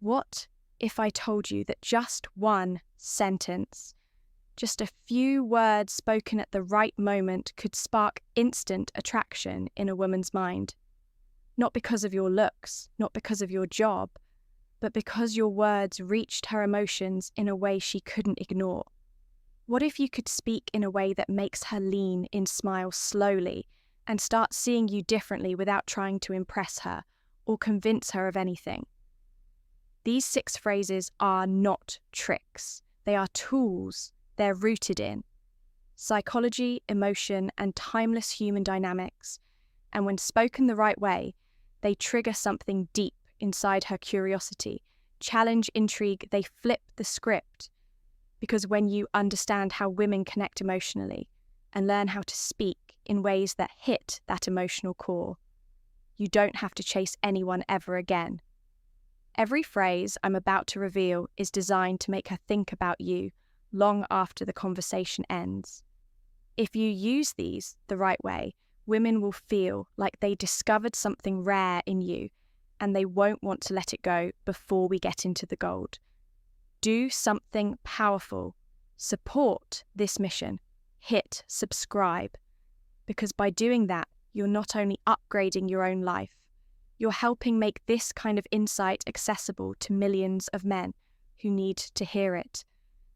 What if I told you that just one sentence, just a few words spoken at the right moment, could spark instant attraction in a woman's mind? Not because of your looks, not because of your job, but because your words reached her emotions in a way she couldn't ignore. What if you could speak in a way that makes her lean in, smile slowly, and start seeing you differently without trying to impress her or convince her of anything? These 6 phrases are not tricks. They are tools. They're rooted in psychology, emotion, and timeless human dynamics. And when spoken the right way, they trigger something deep inside her curiosity, challenge intrigue, they flip the script. Because when you understand how women connect emotionally and learn how to speak in ways that hit that emotional core, you don't have to chase anyone ever again. Every phrase I'm about to reveal is designed to make her think about you long after the conversation ends. If you use these the right way, women will feel like they discovered something rare in you, and they won't want to let it go before we get into the gold. Do something powerful. Support this mission. Hit subscribe. Because by doing that, you're not only upgrading your own life, you're helping make this kind of insight accessible to millions of men who need to hear it.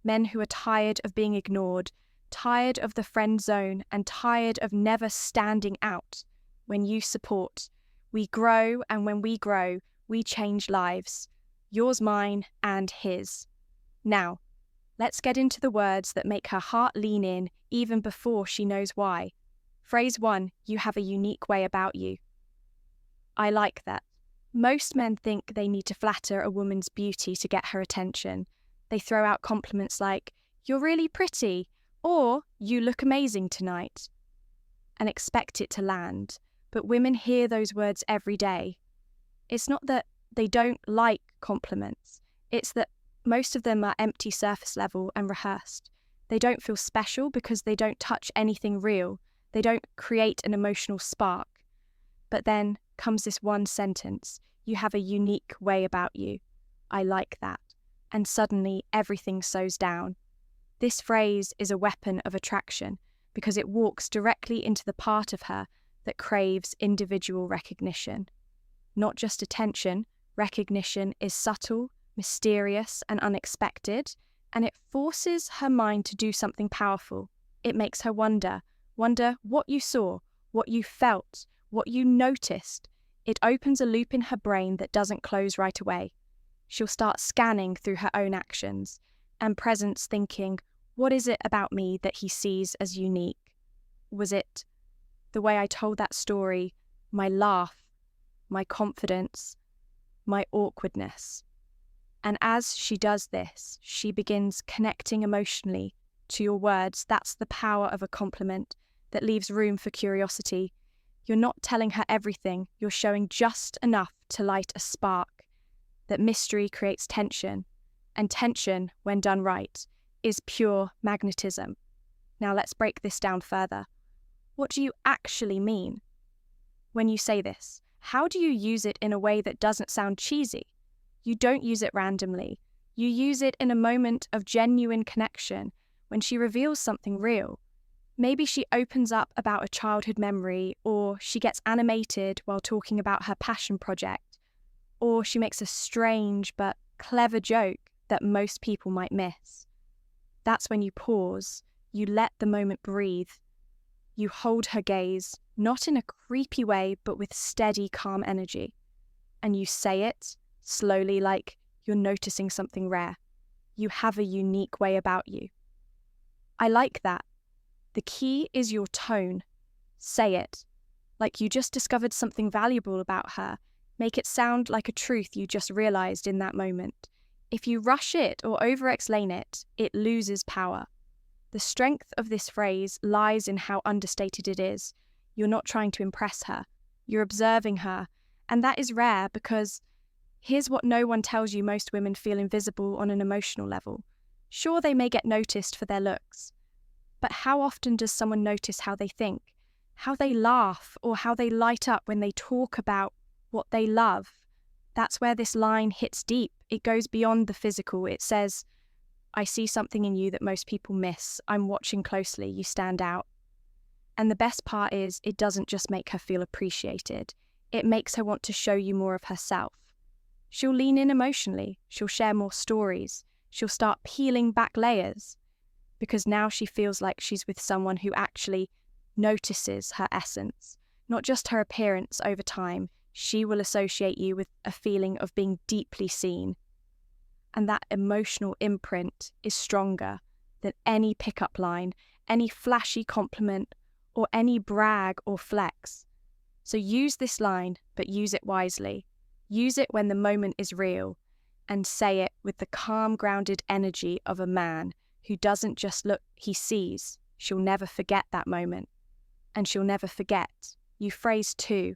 Men who are tired of being ignored, tired of the friend zone, and tired of never standing out. When you support, we grow, and when we grow, we change lives. Yours, mine, and his. Now, let's get into the words that make her heart lean in even before she knows why. Phrase 1, you have a unique way about you. I like that. Most men think they need to flatter a woman's beauty to get her attention. They throw out compliments like, "You're really pretty," or "You look amazing tonight," and expect it to land. But women hear those words every day. It's not that they don't like compliments. It's that most of them are empty, surface level, and rehearsed. They don't feel special because they don't touch anything real. They don't create an emotional spark. But then comes this one sentence, "You have a unique way about you. I like that." And suddenly everything slows down. This phrase is a weapon of attraction because it walks directly into the part of her that craves individual recognition. Not just attention, recognition is subtle, mysterious, and unexpected, and it forces her mind to do something powerful. It makes her wonder what you saw, what you felt, what you noticed. It opens a loop in her brain that doesn't close right away. She'll start scanning through her own actions and presence, thinking, what is it about me that he sees as unique? Was it the way I told that story, my laugh, my confidence, my awkwardness? And as she does this, she begins connecting emotionally to your words. That's the power of a compliment that leaves room for curiosity. You're not telling her everything, you're showing just enough to light a spark. That mystery creates tension, and tension, when done right, is pure magnetism. Now let's break this down further. What do you actually mean when you say this? How do you use it in a way that doesn't sound cheesy? You don't use it randomly. You use it in a moment of genuine connection, when she reveals something real. Maybe she opens up about a childhood memory, or she gets animated while talking about her passion project, or she makes a strange but clever joke that most people might miss. That's when you pause, you let the moment breathe. You hold her gaze, not in a creepy way, but with steady, calm energy. And you say it slowly, like you're noticing something rare. You have a unique way about you. I like that. The key is your tone. Say it, like you just discovered something valuable about her. Make it sound like a truth you just realized in that moment. If you rush it or over-explain it, it loses power. The strength of this phrase lies in how understated it is. You're not trying to impress her. You're observing her. And that is rare because here's what no one tells you: most women feel invisible on an emotional level. Sure, they may get noticed for their looks. But how often does someone notice how they think, how they laugh, or how they light up when they talk about what they love? That's where this line hits deep. It goes beyond the physical. It says, I see something in you that most people miss. I'm watching closely. You stand out. And the best part is, it doesn't just make her feel appreciated. It makes her want to show you more of herself. She'll lean in emotionally. She'll share more stories. She'll start peeling back layers, because now she feels like she's with someone who actually notices her essence, not just her appearance over time. She will associate you with a feeling of being deeply seen. And that emotional imprint is stronger than any pickup line, any flashy compliment, or any brag or flex. So use this line, but use it wisely. Use it when the moment is real, and say it with the calm, grounded energy of a man who doesn't just look, he sees. She'll never forget that moment. And she'll never forget. You phrase too,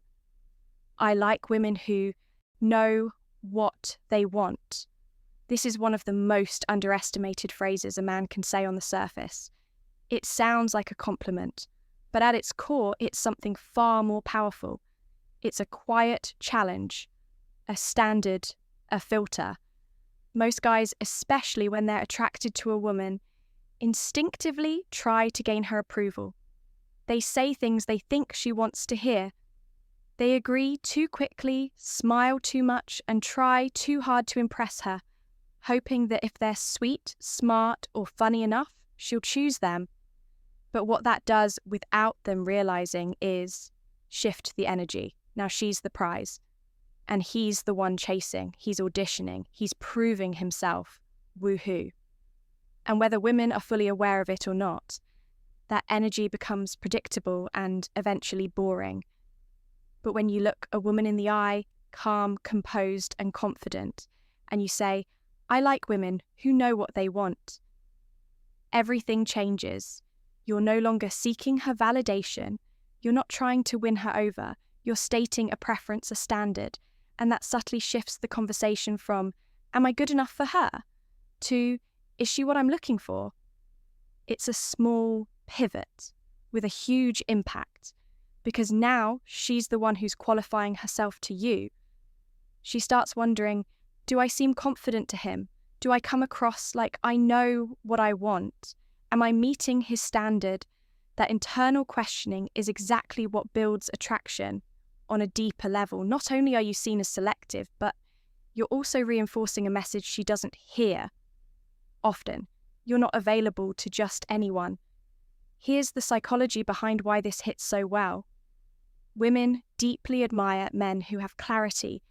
I like women who know what they want. This is one of the most underestimated phrases a man can say on the surface. It sounds like a compliment, but at its core, it's something far more powerful. It's a quiet challenge, a standard, a filter. Most guys, especially when they're attracted to a woman, instinctively try to gain her approval. They say things they think she wants to hear. They agree too quickly, smile too much, and try too hard to impress her, hoping that if they're sweet, smart, or funny enough, she'll choose them. But what that does without them realizing is shift the energy. Now she's the prize. And he's the one chasing. He's auditioning. He's proving himself. Woohoo. And whether women are fully aware of it or not, that energy becomes predictable and eventually boring. But when you look a woman in the eye, calm, composed, and confident, and you say, I like women who know what they want, everything changes. You're no longer seeking her validation. You're not trying to win her over. You're stating a preference, a standard, and that subtly shifts the conversation from, am I good enough for her? To, is she what I'm looking for? It's a small pivot with a huge impact, because now she's the one who's qualifying herself to you. She starts wondering, do I seem confident to him? Do I come across like I know what I want? Am I meeting his standard? That internal questioning is exactly what builds attraction on a deeper level. Not only are you seen as selective, but you're also reinforcing a message she doesn't hear often. You're not available to just anyone. Here's the psychology behind why this hits so well. Women deeply admire men who have clarity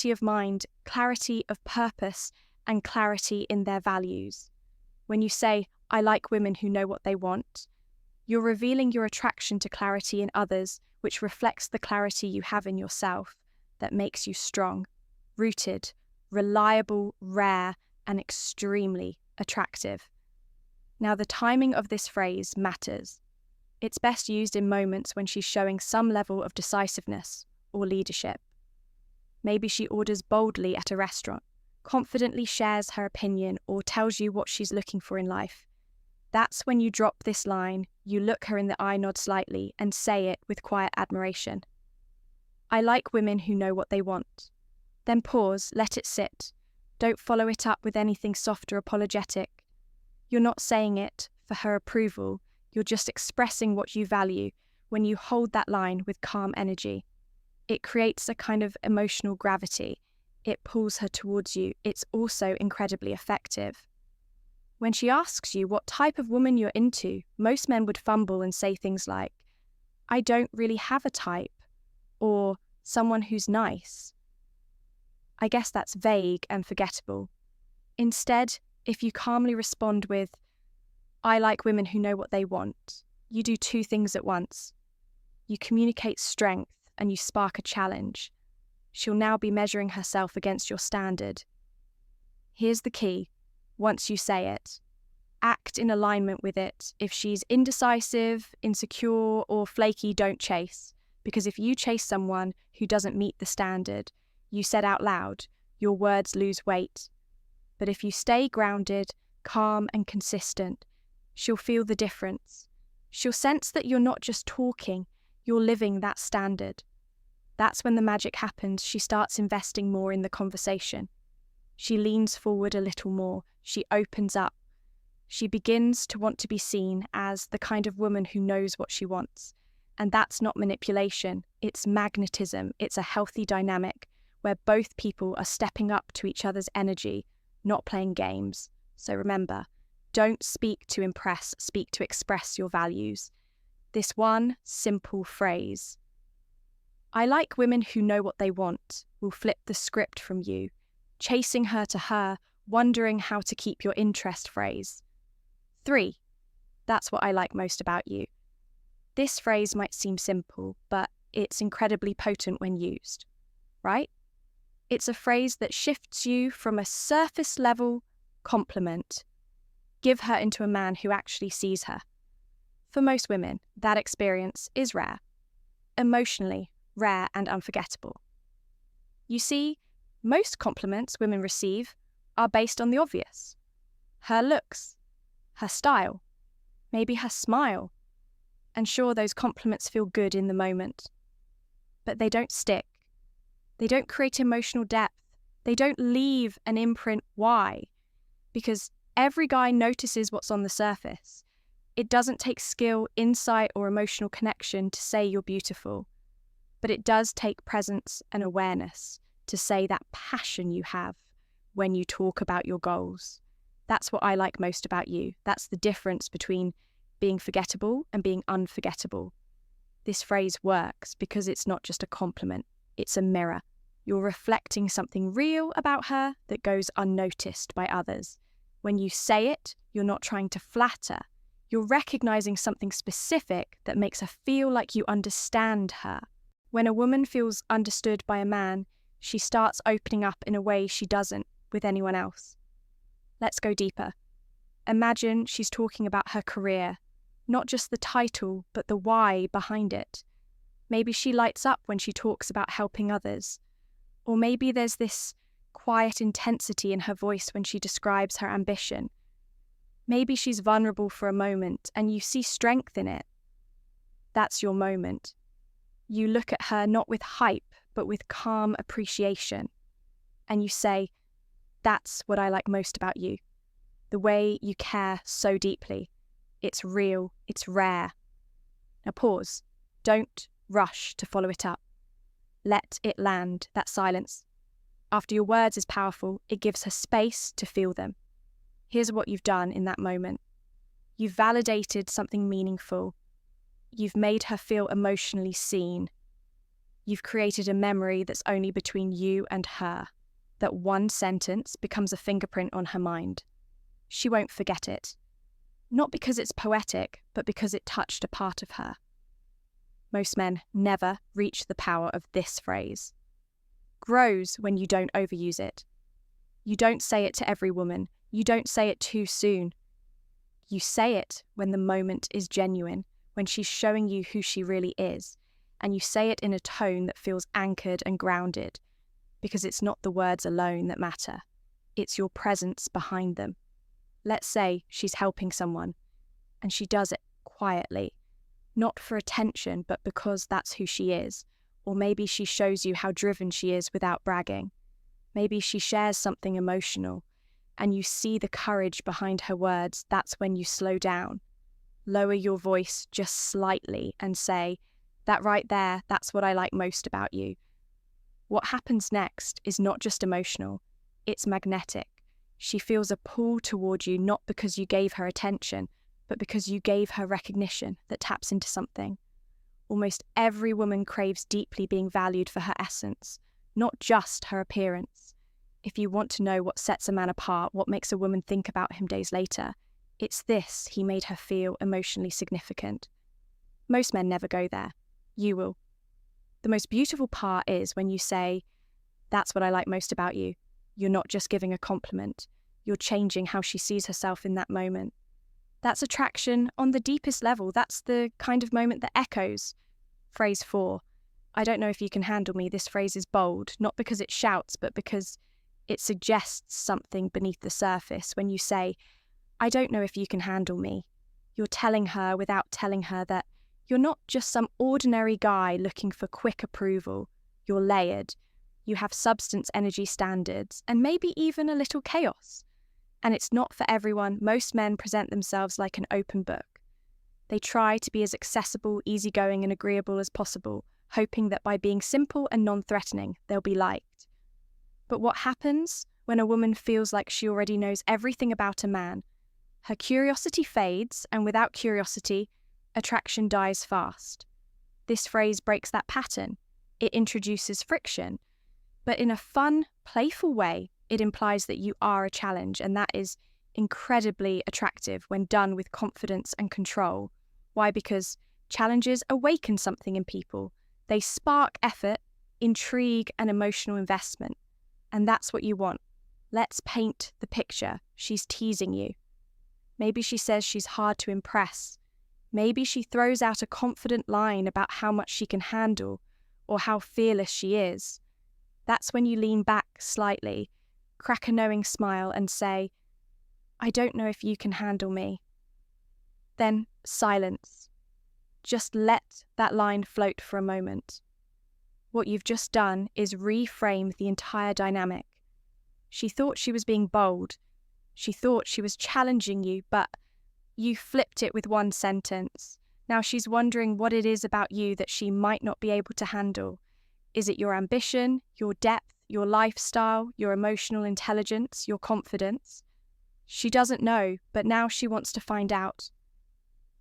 of mind, clarity of purpose, and clarity in their values. When you say, I like women who know what they want, you're revealing your attraction to clarity in others, which reflects the clarity you have in yourself that makes you strong, rooted, reliable, rare, and extremely attractive. Now, the timing of this phrase matters. It's best used in moments when she's showing some level of decisiveness or leadership. Maybe she orders boldly at a restaurant, confidently shares her opinion, or tells you what she's looking for in life. That's when you drop this line, you look her in the eye, nod slightly, and say it with quiet admiration. I like women who know what they want. Then pause, let it sit. Don't follow it up with anything soft or apologetic. You're not saying it for her approval, you're just expressing what you value when you hold that line with calm energy. It creates a kind of emotional gravity. It pulls her towards you. It's also incredibly effective. When she asks you what type of woman you're into, most men would fumble and say things like, I don't really have a type, or someone who's nice. I guess that's vague and forgettable. Instead, if you calmly respond with, I like women who know what they want, you do two things at once. You communicate strength and you spark a challenge. She'll now be measuring herself against your standard. Here's the key. Once you say it, act in alignment with it. If she's indecisive, insecure, or flaky, don't chase. Because if you chase someone who doesn't meet the standard you said out loud, your words lose weight. But if you stay grounded, calm, and consistent, she'll feel the difference. She'll sense that you're not just talking, you're living that standard. That's when the magic happens. She starts investing more in the conversation. She leans forward a little more. She opens up. She begins to want to be seen as the kind of woman who knows what she wants. And that's not manipulation. It's magnetism. It's a healthy dynamic where both people are stepping up to each other's energy, not playing games. So remember, don't speak to impress, speak to express your values. This one simple phrase, I like women who know what they want, will flip the script from you, chasing her to her, wondering how to keep your interest phrase. 3. That's what I like most about you. This phrase might seem simple, but it's incredibly potent when used, right? It's a phrase that shifts you from a surface level compliment, give her into a man who actually sees her. For most women, that experience is rare, emotionally rare and unforgettable. You see, most compliments women receive are based on the obvious. Her looks, her style, maybe her smile. And sure, those compliments feel good in the moment. But they don't stick. They don't create emotional depth. They don't leave an imprint. Why? Because every guy notices what's on the surface. It doesn't take skill, insight, or emotional connection to say you're beautiful. But it does take presence and awareness to say that passion you have when you talk about your goals. That's what I like most about you. That's the difference between being forgettable and being unforgettable. This phrase works because it's not just a compliment, it's a mirror. You're reflecting something real about her that goes unnoticed by others. When you say it, you're not trying to flatter. You're recognizing something specific that makes her feel like you understand her. When a woman feels understood by a man, she starts opening up in a way she doesn't with anyone else. Let's go deeper. Imagine she's talking about her career, not just the title, but the why behind it. Maybe she lights up when she talks about helping others. Or maybe there's this quiet intensity in her voice when she describes her ambition. Maybe she's vulnerable for a moment and you see strength in it. That's your moment. You look at her not with hype, but with calm appreciation. And you say, that's what I like most about you. The way you care so deeply. It's real, it's rare. Now pause. Don't rush to follow it up. Let it land, that silence. After your words is powerful, it gives her space to feel them. Here's what you've done in that moment. You've validated something meaningful. You've made her feel emotionally seen. You've created a memory that's only between you and her. That one sentence becomes a fingerprint on her mind. She won't forget it. Not because it's poetic, but because it touched a part of her. Most men never reach the power of this phrase. Grows when you don't overuse it. You don't say it to every woman. You don't say it too soon. You say it when the moment is genuine, when she's showing you who she really is, and you say it in a tone that feels anchored and grounded, because it's not the words alone that matter. It's your presence behind them. Let's say she's helping someone, and she does it quietly, not for attention, but because that's who she is. Or maybe she shows you how driven she is without bragging. Maybe she shares something emotional, and you see the courage behind her words. That's when you slow down. Lower your voice just slightly and say, that right there, that's what I like most about you. What happens next is not just emotional, it's magnetic. She feels a pull toward you not because you gave her attention, but because you gave her recognition that taps into something. Almost every woman craves deeply being valued for her essence, not just her appearance. If you want to know what sets a man apart, what makes a woman think about him days later, it's this: he made her feel emotionally significant. Most men never go there. You will. The most beautiful part is when you say, that's what I like most about you. You're not just giving a compliment. You're changing how she sees herself in that moment. That's attraction on the deepest level. That's the kind of moment that echoes. Phrase 4. I don't know if you can handle me. This phrase is bold, not because it shouts, but because it suggests something beneath the surface. When you say, I don't know if you can handle me, you're telling her without telling her that you're not just some ordinary guy looking for quick approval. You're layered. You have substance energy standards, and maybe even a little chaos. And it's not for everyone. Most men present themselves like an open book. They try to be as accessible, easygoing, and agreeable as possible, hoping that by being simple and non-threatening, they'll be liked. But what happens when a woman feels like she already knows everything about a man? Her curiosity fades, and without curiosity, attraction dies fast. This phrase breaks that pattern. It introduces friction, but in a fun, playful way, it implies that you are a challenge, and that is incredibly attractive when done with confidence and control. Why? Because challenges awaken something in people. They spark effort, intrigue, and emotional investment. And that's what you want. Let's paint the picture. She's teasing you. Maybe she says she's hard to impress. Maybe she throws out a confident line about how much she can handle or how fearless she is. That's when you lean back slightly, crack a knowing smile and say, "I don't know if you can handle me." Then silence. Just let that line float for a moment. What you've just done is reframe the entire dynamic. She thought she was being bold. She thought she was challenging you, but you flipped it with one sentence. Now she's wondering what it is about you that she might not be able to handle. Is it your ambition, your depth, your lifestyle, your emotional intelligence, your confidence? She doesn't know, but now she wants to find out.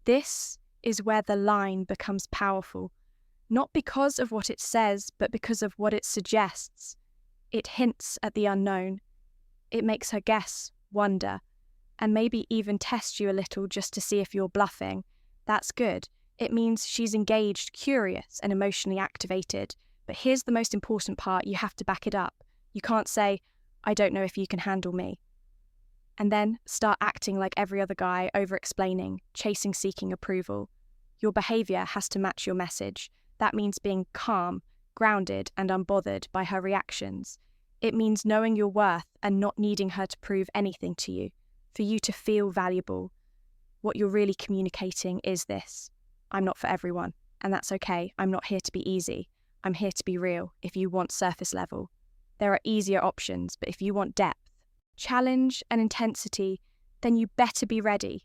This is where the line becomes powerful, not because of what it says, but because of what it suggests. It hints at the unknown. It makes her guess, wonder, and maybe even test you a little just to see if you're bluffing. That's good. It means she's engaged, curious, and emotionally activated. But here's the most important part: you have to back it up. You can't say, "I don't know if you can handle me," and then start acting like every other guy, over-explaining, chasing, seeking approval. Your behaviour has to match your message. That means being calm, grounded, and unbothered by her reactions. It means knowing your worth and not needing her to prove anything to you, for you to feel valuable. What you're really communicating is this: I'm not for everyone, and that's okay. I'm not here to be easy. I'm here to be real. If you want surface level, there are easier options, but if you want depth, challenge, and intensity, then you better be ready.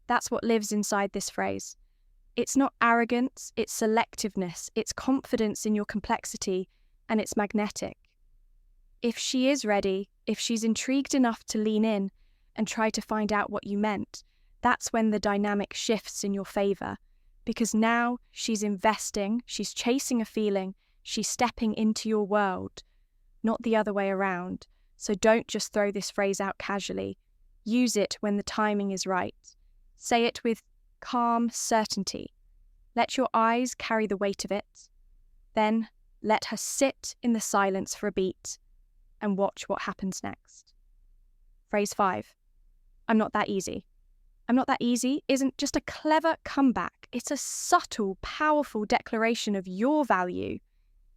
That's what lives inside this phrase. It's not arrogance, it's selectiveness, it's confidence in your complexity, and it's magnetic. If she is ready, if she's intrigued enough to lean in and try to find out what you meant, that's when the dynamic shifts in your favour. Because now she's investing, she's chasing a feeling, she's stepping into your world, not the other way around. So don't just throw this phrase out casually. Use it when the timing is right. Say it with calm certainty. Let your eyes carry the weight of it. Then let her sit in the silence for a beat and watch what happens next. Phrase 5. I'm not that easy. I'm not that easy isn't just a clever comeback. It's a subtle, powerful declaration of your value.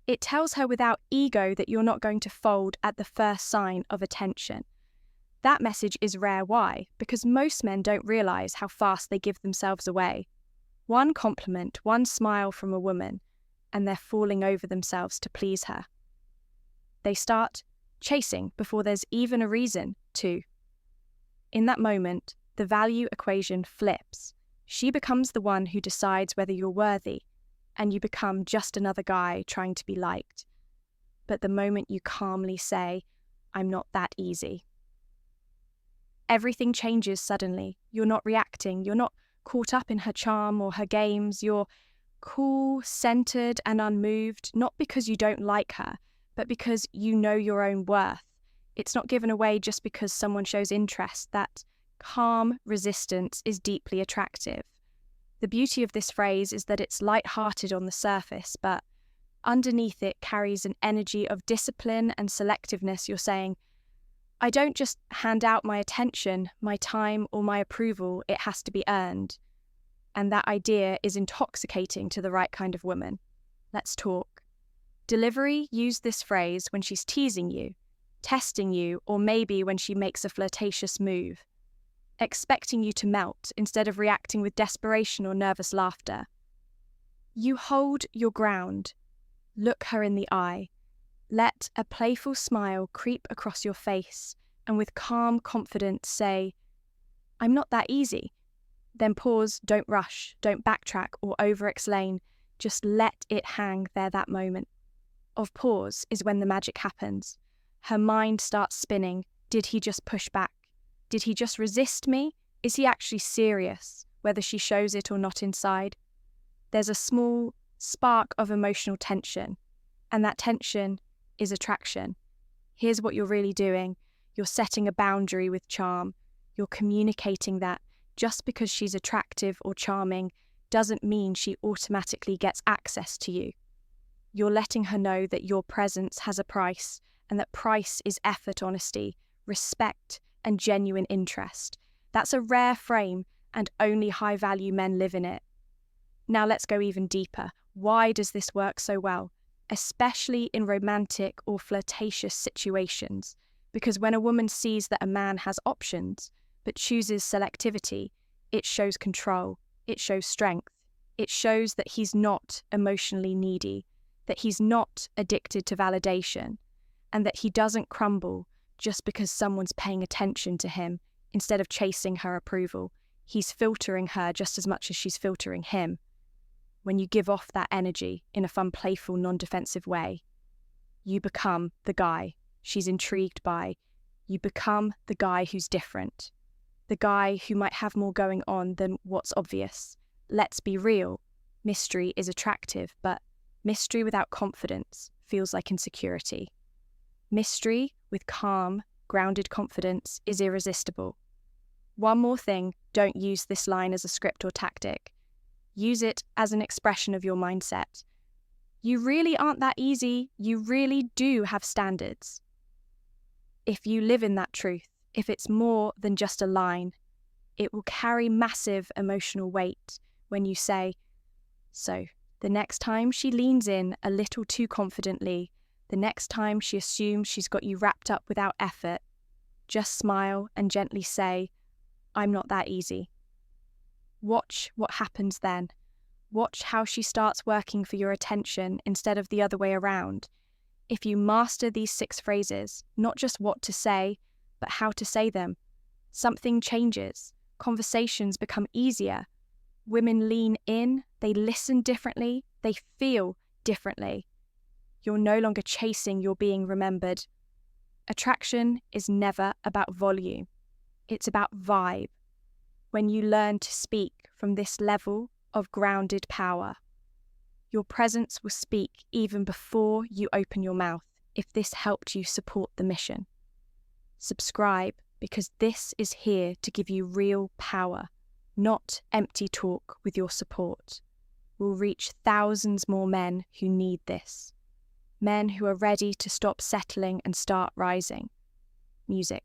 It tells her without ego that you're not going to fold at the first sign of attention. That message is rare. Why? Because most men don't realise how fast they give themselves away. One compliment, one smile from a woman, and they're falling over themselves to please her. They start chasing before there's even a reason to. In that moment, the value equation flips. She becomes the one who decides whether you're worthy, and you become just another guy trying to be liked. But the moment you calmly say, "I'm not that easy," everything changes suddenly. You're not reacting. You're not caught up in her charm or her games. You're cool, centered, and unmoved, not because you don't like her, but because you know your own worth. It's not given away just because someone shows interest. That calm resistance is deeply attractive. The beauty of this phrase is that it's light-hearted on the surface, but underneath it carries an energy of discipline and selectiveness. You're saying, I don't just hand out my attention, my time, or my approval. It has to be earned. And that idea is intoxicating to the right kind of woman. Let's talk. Delivery, use this phrase when she's teasing you, testing you, or maybe when she makes a flirtatious move, expecting you to melt instead of reacting with desperation or nervous laughter. You hold your ground. Look her in the eye. Let a playful smile creep across your face, and with calm confidence say, "I'm not that easy." Then pause, don't rush, don't backtrack or over-explain. Just let it hang there that moment. Of pause is when the magic happens. Her mind starts spinning. Did he just push back? Did he just resist me? Is he actually serious, whether she shows it or not inside? There's a small spark of emotional tension, and that tension is attraction. Here's what you're really doing. You're setting a boundary with charm. You're communicating that just because she's attractive or charming doesn't mean she automatically gets access to you. You're letting her know that your presence has a price, and that price is effort, honesty, respect, and genuine interest. That's a rare frame, and only high-value men live in it. Now let's go even deeper. Why does this work so well, especially in romantic or flirtatious situations? Because when a woman sees that a man has options, but chooses selectivity, it shows control, it shows strength, it shows that he's not emotionally needy, that he's not addicted to validation, and that he doesn't crumble just because someone's paying attention to him instead of chasing her approval. He's filtering her just as much as she's filtering him. When you give off that energy in a fun, playful, non-defensive way, you become the guy she's intrigued by. You become the guy who's different, the guy who might have more going on than what's obvious. Let's be real. Mystery is attractive, but mystery without confidence feels like insecurity. Mystery with calm, grounded confidence is irresistible. One more thing, don't use this line as a script or tactic. Use it as an expression of your mindset. You really aren't that easy. You really do have standards. If you live in that truth, if it's more than just a line, it will carry massive emotional weight when you say, so the next time she leans in a little too confidently, the next time she assumes she's got you wrapped up without effort, just smile and gently say, "I'm not that easy." Watch what happens then. Watch how she starts working for your attention instead of the other way around. If you master these 6 phrases, not just what to say, but how to say them, something changes. Conversations become easier. Women lean in, they listen differently, they feel differently. You're no longer chasing, you're being remembered. Attraction is never about volume. It's about vibe. When you learn to speak from this level of grounded power, your presence will speak even before you open your mouth. If this helped you support the mission, subscribe, because this is here to give you real power, not empty talk with your support. We'll reach thousands more men who need this. Men who are ready to stop settling and start rising. Music.